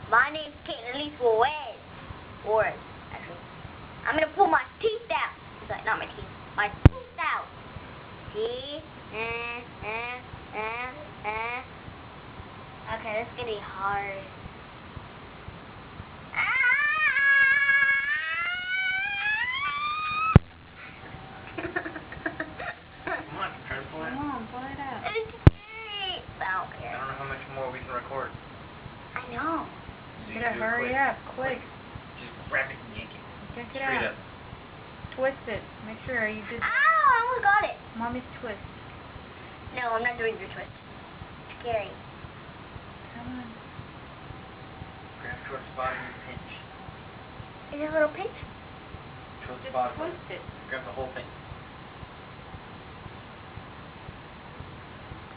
My name's Kate Elise Suarez. Suarez, actually. I'm gonna pull my teeth out. Sorry, not my teeth. My teeth out. See? Okay, this is gonna be hard. Come on, try to pull it. Come on, pull it out. It's scary. I don't I care. don't know how much more we can record. I know. So You can gotta do it hurry quick. up, quick. Just grab it and yank it. Check it Straight out. up. Twist it. Make sure you did. Ow! I almost got it. Mommy's twist. No, I'm not doing your twist. It's scary. Come on. Grab towards the bottom and pinch. Is it a little pinch? Towards the Just bottom. twist it. Grab the whole thing.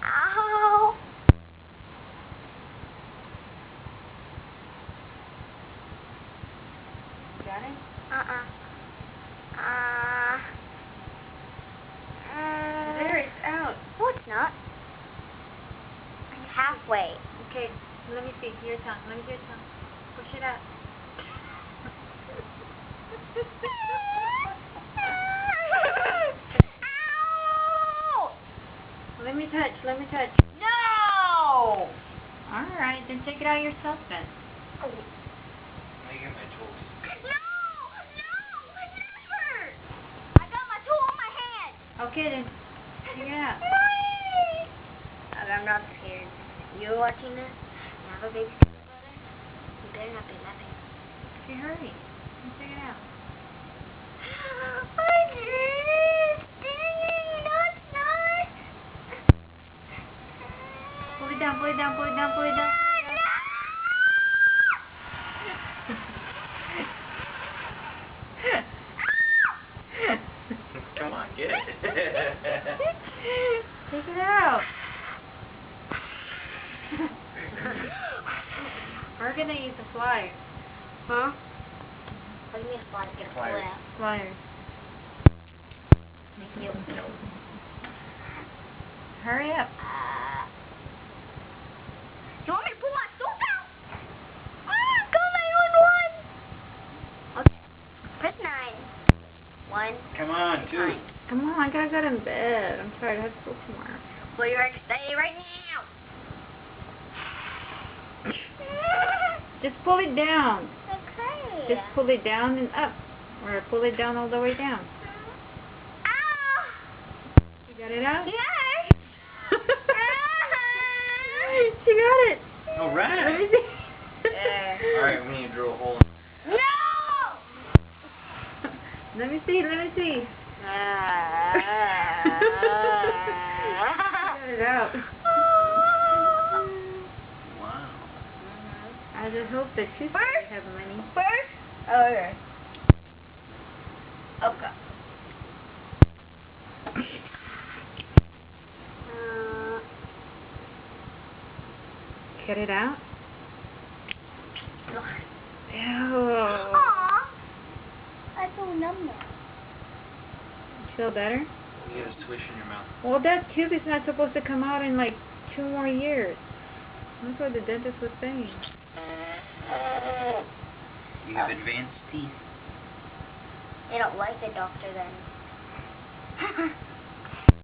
Ow! You got it? There, it's out. No, it's not. I'm halfway. Okay, let me see your tongue. Let me see your tongue. Push it out. Ow! Let me touch. Let me touch. No! Alright, then take it out yourself then. Let me get my tools. No! No! Never! I got my tool in my hand. Okay then. Take it out. I'm not scared. You're watching this? You have a baby brother? You better not be laughing. Okay, hurry. Let's take it out. I did! No, it's not! Pull it down, pull it down, pull it down, pull it down. Come on, get it. Take it out. We're gonna use the pliers. Huh? What do you mean flies? Get a pull Pliers. it out. Pliers. Make you. No. Hurry up. You want me to pull my tooth out? Call 911. Okay. Press 9. 1. Come on, 2. 9. Come on, I gotta go to bed. I'm sorry, I have school tomorrow. Well, you're excited right now. Just pull it down. Okay. Just pull it down and up. Or pull it down all the way down. Ow! You got it out? Yes! She got it. Let me Alright. see. Alright, we need to drill a hole. No! Let me see, let me see. She got it out. Wow. I just hope that she's First? gonna have money. First? Okay. Okay. Get it out? Ew. Aw. I feel numb now. Feel better? You get a swish in your mouth. Well, that tube is not supposed to come out in like 2 more years. That's what the dentist was saying. You have advanced teeth. They don't like the doctor then.